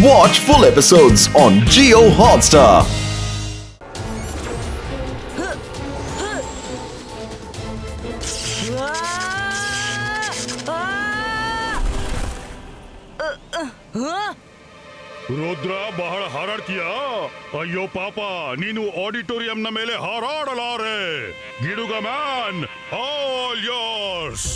Watch full episodes on Jio Hotstar. Rudra ಬಹಳ ಹಾರಾಡ್ತೀಯಾ? ಅಯ್ಯೋ ಪಾಪ, ನೀನು ಆಡಿಟೋರಿಯಂನ ಮೇಲೆ ಹಾರಾಡಲಾರೆ. ಗಿಡುಗ ಮ್ಯಾನ್, ಆಲ್ ಯೋರ್ಸ್.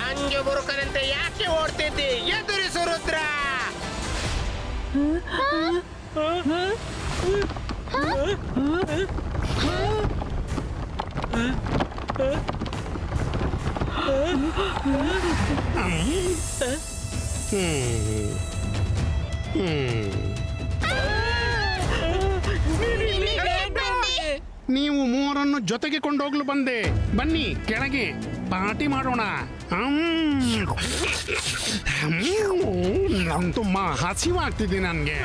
ಅಂಗೆ ಬರುಕರಂತೆ ಯಾಕೆ ಓಡ್ತಿದ್ದಿ? ಎದುರಿಸು ರುದ್ರ. ನೀವು ಮೂವರನ್ನು ಜೊತೆಗೆ ಕೊಂಡೋಗ್ಲು ಬಂದೆ. ಬನ್ನಿ ಕೆಳಗೆ ಪಾರ್ಟಿ ಮಾಡೋಣ. ತುಂಬಾ ಹಸಿವಾಗ್ತಿದೆ ನನ್ಗೆ.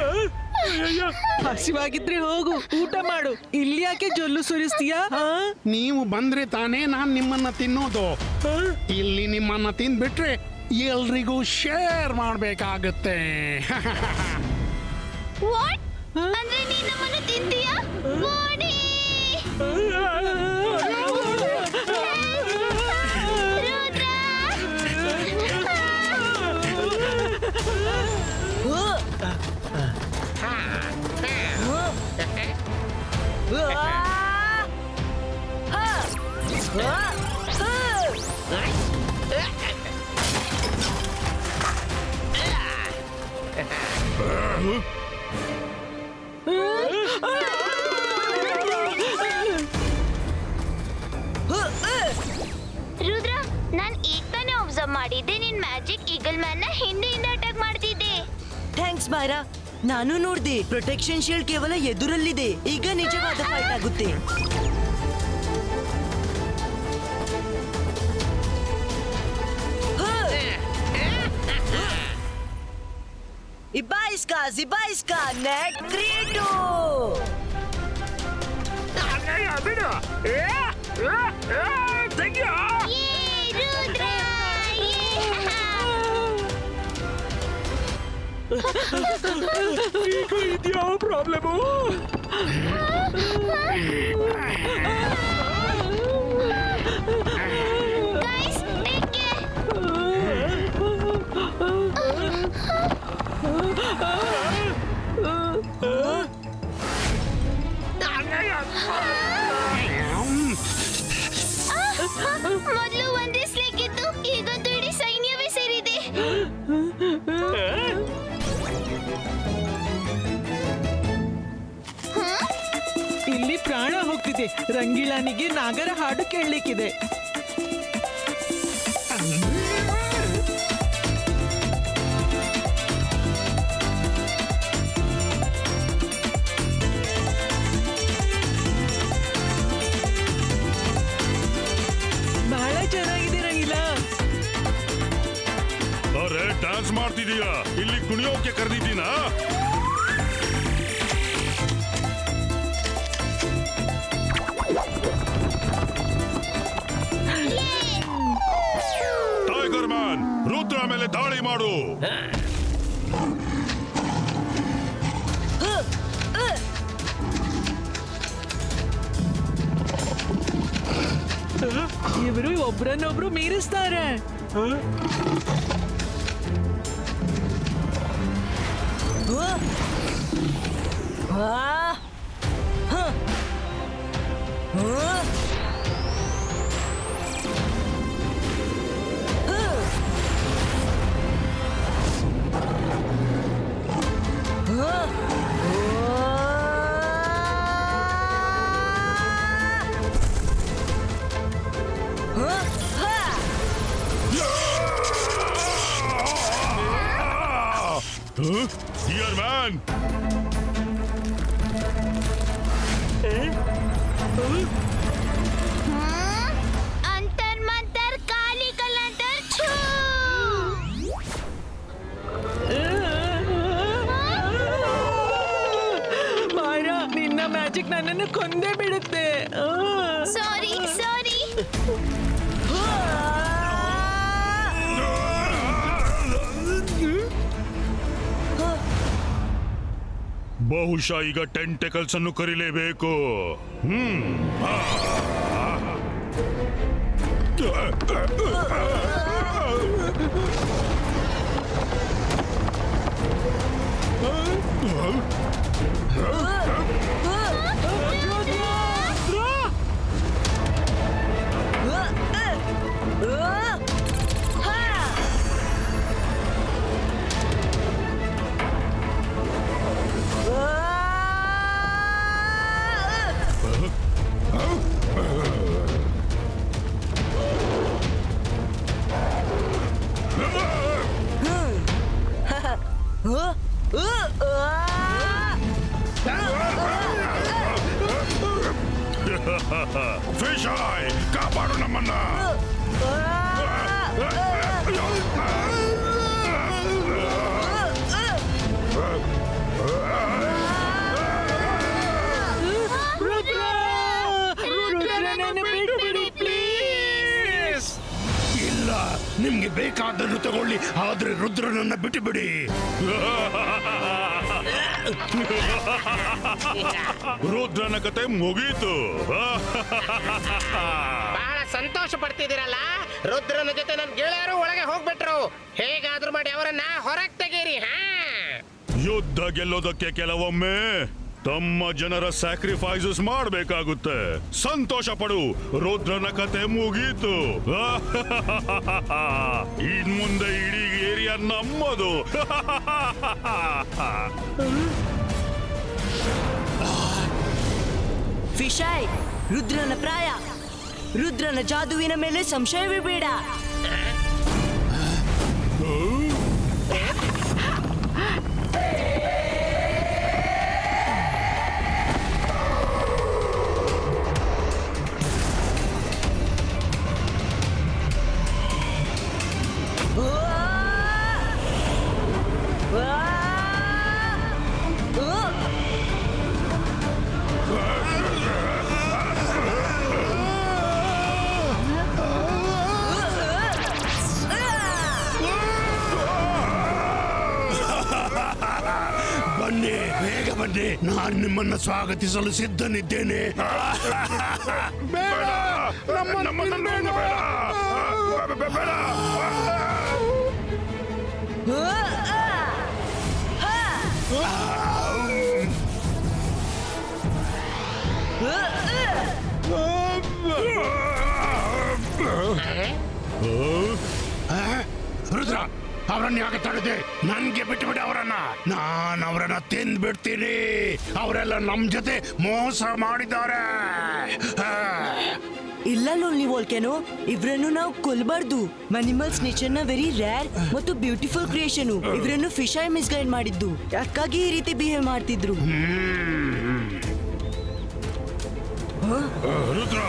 ಹಸಿವಾಗಿದ್ರೆ ಹೋಗು ಊಟ ಮಾಡು. ಇಲ್ಲಿ ಯಾಕೆ ಜೊಲ್ಲು ಸುರಿಸ್ತೀಯಾ? ನೀವು ಬಂದ್ರೆ ತಾನೇ ನಾನ್ ನಿಮ್ಮನ್ನ ತಿನ್ನೋದು. ಇಲ್ಲಿ ನಿಮ್ಮನ್ನ ತಿಂದ್ಬಿಟ್ರೆ ಎಲ್ರಿಗೂ ಶೇರ್ ಮಾಡ್ಬೇಕಾಗತ್ತೆ. ವಾಟ್? ಅಂದ್ರೆ ನೀನು ನಮ್ಮನ್ನು ತಿಂತೀಯಾ? ಮಾಡಿ ರುದ್ರ, ನಾನ್ ಈಗ ತಾನೇ ಅಬ್ಸರ್ವ್ ಮಾಡಿದ್ದೆ ನಿನ್ ಮ್ಯಾಜಿಕ್ ಈಗಲ್ ಮ್ಯಾನ್ ನ ಹಿಂದೆಯಿಂದ ಅಟ್ಯಾಕ್ ಮಾಡ್ತಿದ್ದೆ. ಥ್ಯಾಂಕ್ಸ್ ಮಾಯರಾ, ನಾನು ನೋಡ್ದೆ ಪ್ರೊಟೆಕ್ಷನ್ ಶೀಲ್ಡ್ ಕೇವಲ ಎದುರಲ್ಲಿದೆ. ಈಗ ನಿಜವಾದ ಫೈಟ್ ಆಗುತ್ತೆ. ಇಬಾಯಿಸ್ಕಾ ನೆಟ್ ಕ್ರಿಯೇಟೋ. ಇದ್ಯಾವ ಪ್ರಾಬ್ಲಮು? ಮೊದಲು ಒಂದೇ ಸ್ಲೇಕ್ ಇತ್ತು, ಈಗಂತೂ ಇಡೀ ಸೈನ್ಯವೇ ಸೇರಿದೆ. ಇಲ್ಲಿ ಪ್ರಾಣ ಹೋಗ್ತಿದೆ. ರಂಗೀಲಾನಿಗೆ ನಾಗರ ಹಾಡು ಕೇಳಲಿಕ್ಕಿದೆ. ಬಹಳ ಚೆನ್ನಾಗಿದೆ ರಂಗೀಲಾ. ಅರೆ, ಡ್ಯಾನ್ಸ್ ಮಾಡ್ತಿದೀಯಾ? ಇಲ್ಲಿ ಕುಣಿಯೋಕೆ ಕರೆದಿದ್ದೀನಾ? ಟೈಗರ್ ಮ್ಯಾನ್, ರುದ್ರ ಮೇಲೆ ದಾಳಿ ಮಾಡು. ಇವರು ಒಬ್ರನ್ನೊಬ್ರು ಮೀರಿಸ್ತಾರೆ. Dear man, अंतर मंतर काली कलंतर छू ಮಾಯಾ ನಿನ್ನ ಮ್ಯಾಜಿಕ್ ನನ್ನನ್ನು ಕೊಂದೇ ಬಿಡುತ್ತೆ ಸಾರಿ ಸಾರಿ ಬಹುಶಃ ಈಗ ಟೆಂಟೆಕಲ್ಸ್ ಅನ್ನು ಕರಿಲೇಬೇಕು. ಫಿಶ್ ಐ ಕಾಪಾಡು ನಮ್ಮನ್ನ. ಇಲ್ಲ, ನಿಮ್ಗೆ ಬೇಕಾದನ್ನು ತಗೊಳ್ಳಿ, ಆದ್ರೆ ರುದ್ರನನ್ನ ಬಿಟ್ಟು ಬಿಡಿ. ರುದ್ರನ ಕತೆ ಮುಗೀತು. ಬಹಳ ಸಂತೋಷ ಪಡ್ತಿದ್ದೀರಲ್ಲ. ರುದ್ರನ ಜೊತೆ ನನ್ ಗೆಳೆಯರು ಒಳಗೆ ಹೋಗ್ಬಿಟ್ರು. ಹೇಗಾದ್ರೂ ಮಾಡಿ ಅವರನ್ನ ಹೊರಗ್ ತೆಗೀರಿ. ಯುದ್ಧ ಗೆಲ್ಲೋದಕ್ಕೆ ಕೆಲವೊಮ್ಮೆ ತಮ್ಮ ಜನರ ಸ್ಯಾಕ್ರಿಫೈಸಸ್ ಮಾಡಬೇಕಾಗುತ್ತೆ. ಸಂತೋಷ ಪಡು, ರುದ್ರನ ಕತೆ ಮುಗೀತು. ಇನ್ ಮುಂದೆ ಇಡೀ ಏರಿಯಾ ನಮ್ಮದು. ಫಿಶಾಯ್, ರುದ್ರನ ಪ್ರಾಯ, ರುದ್ರನ ಜಾದುವಿನ ಮೇಲೆ ಸಂಶಯವೇ ಬೇಡ. ಬನ್ನಿ, ಬೇಗ ಬನ್ನಿ, ನಾನು ನಿಮ್ಮನ್ನ ಸ್ವಾಗತಿಸಲು ಸಿದ್ಧನಿದ್ದೇನೆ. ಬೇಡ, ನಮ್ಮನ್ನ ತಿನ್ಬೇಡ. ಬೇಡ. ರುದ್ರ, ಅವರನ್ನ ಯಾಕೆ ತಡೆದೆ? ನನ್ಗೆ ಬಿಟ್ಟು ಬಿಡಿ ಅವರನ್ನ. ನಾನು ಅವರನ್ನ ತಿಂದ್ಬಿಡ್ತೀನಿ. ಅವರೆಲ್ಲ ನಮ್ ಜೊತೆ ಮೋಸ ಮಾಡಿದ್ದಾರೆ. ಇಲ್ಲ ಲೋನ್ಲಿ ವೋಲ್ಕೆನೋ, ಇವ್ರನ್ನು ನಾವು ಕೊಲ್ಬಾರ್ದು. ಅನಿಮಲ್ಸ್ ನೇಚರ್ ನ ವೆರಿ ರೇರ್ ಮತ್ತು ಬ್ಯೂಟಿಫುಲ್ ಕ್ರಿಯೇಷನ್. ಇವ್ರನ್ನು ಫಿಶಾಯ್ ಮಿಸ್ಗೈಡ್ ಮಾಡಿದ್ದು, ಯಾಕಾಗಿ ಈ ರೀತಿ ಬಿಹೇವ್ ಮಾಡ್ತಿದ್ರು. ರುದ್ರ,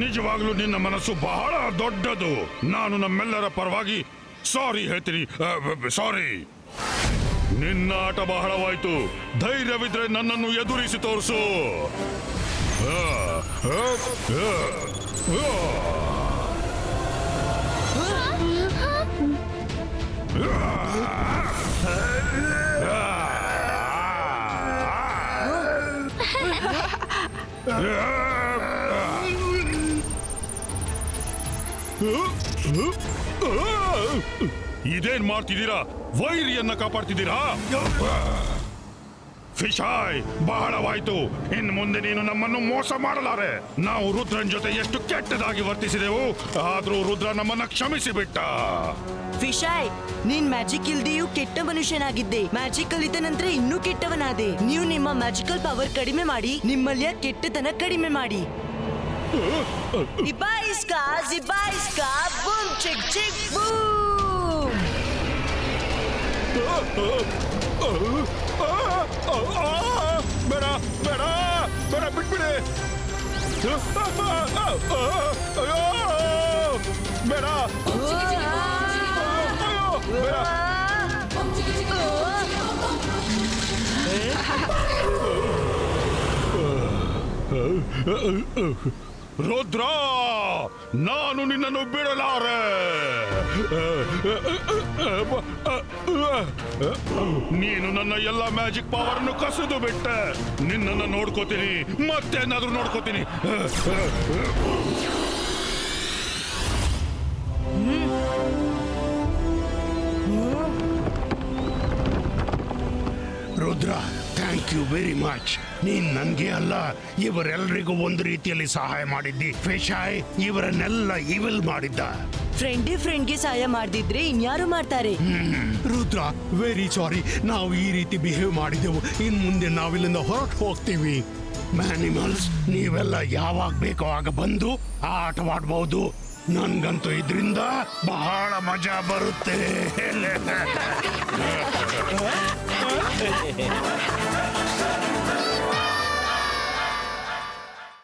ನಿಜವಾಗ್ಲೂ ನಿನ್ನ ಮನಸ್ಸು ಬಹಳ ದೊಡ್ಡದು. ನಾನು ನಮ್ಮೆಲ್ಲರ ಪರವಾಗಿ ಸಾರಿ ಹೇಳ್ತೀನಿ. ಸಾರಿ. ನಿನ್ನ ಆಟ ಬಹಳವಾಯ್ತು. ಧೈರ್ಯವಿದ್ರೆ ನನ್ನನ್ನು ಎದುರಿಸಿ ತೋರಿಸು. ಇದೇನ್ ಮಾಡ್ತಿದ್ದೀರಾ? ವೈರಿಯನ್ನ ಕಾಪಾಡ್ತಿದ್ದೀರಾ? ಫಿಶಾಯ್, ಬಹಳವಾಯ್ತು. ಇನ್ನು ಮುಂದೆ ನೀನು ನಮ್ಮನ್ನು ಮೋಸ ಮಾಡಲಾರೆ. ನಾವು ರುದ್ರನ್ ಜೊತೆ ಎಷ್ಟು ಕೆಟ್ಟದಾಗಿ ವರ್ತಿಸಿದೆವು, ಆದ್ರೂ ರುದ್ರ ನಮ್ಮನ್ನ ಕ್ಷಮಿಸಿ ಬಿಟ್ಟ. ಫಿಶಾಯ್, ನೀನ್ ಮ್ಯಾಜಿಕ್ ಇಲ್ದೆಯೂ ಕೆಟ್ಟ ಮನುಷ್ಯನಾಗಿದ್ದೆ. ಮ್ಯಾಜಿಕ್ ಕಲಿತ ನಂತರ ಇನ್ನೂ ಕೆಟ್ಟವನಾದೆ. ನೀವು ನಿಮ್ಮ ಮ್ಯಾಜಿಕಲ್ ಪವರ್ ಕಡಿಮೆ ಮಾಡಿ ನಿಮ್ಮಲ್ಲಿಯ ಕೆಟ್ಟತನ ಕಡಿಮೆ ಮಾಡಿ. ಇಬಾಯಿಸ್ಕಾ ಜಿಬಾಯಿಸ್ಕಾ ಬೂಮ್ ಚಿಕ್ ಚಿಕ್ ಬೂಮ್. ಬೇಡ ಬೇಡ ಬೇಡ, ಬಿಟ್ಬಿಡಿ. ಅಯ್ಯೋ, ಬೇಡ. ಬೇಡ. ರುದ್ರ, ನಾನು ನಿನ್ನನ್ನು ಬಿಡಲಾರೆ. ನೀನು ನನ್ನ ಎಲ್ಲ ಮ್ಯಾಜಿಕ್ ಪವರ್ ಅನ್ನು ಕಸಿದು ಬಿಟ್ಟೆ. ನಿನ್ನನ್ನು ನೋಡ್ಕೋತೀನಿ, ಮತ್ತೇನಾದ್ರೂ ನೋಡ್ಕೋತೀನಿ. Rudra, thank you very much. ನೀನ್ ನನ್ಗೆ ಅಲ್ಲ, ಇವರೆಲ್ಲರಿಗೂ ಒಂದು ರೀತಿಯಲ್ಲಿ ಸಹಾಯ ಮಾಡಿದ್ದಿ. ಫಿಶಾಯ್ ಇವರನ್ನೆಲ್ಲ ಇವಿಲ್ ಮಾಡಿದ್ದ. ಫ್ರೆಂಡೇ ಫ್ರೆಂಡ್ಗೆ ಸಹಾಯ ಮಾಡ್ದಿದ್ರೆ ಇನ್ಯಾರು ಮಾಡ್ತಾರೆ? Rudra, very sorry. ನಾವು ಈ ರೀತಿ ಬಿಹೇವ್ ಮಾಡಿದೆವು. ಇನ್ ಮುಂದೆ ನಾವಿಲ್ಲಿಂದ ಹೊರಟು ಹೋಗ್ತೀವಿ. ಮ್ಯಾನಿಮಲ್ಸ್, ನೀವೆಲ್ಲ ಯಾವಾಗ ಬೇಕೋ ಆಗ ಬಂದು ಆಟವಾಡ್ಬಹುದು. ನನ್ಗಂತೂ ಇದರಿಂದ ಬಹಳ ಮಜಾ ಬರುತ್ತೆ.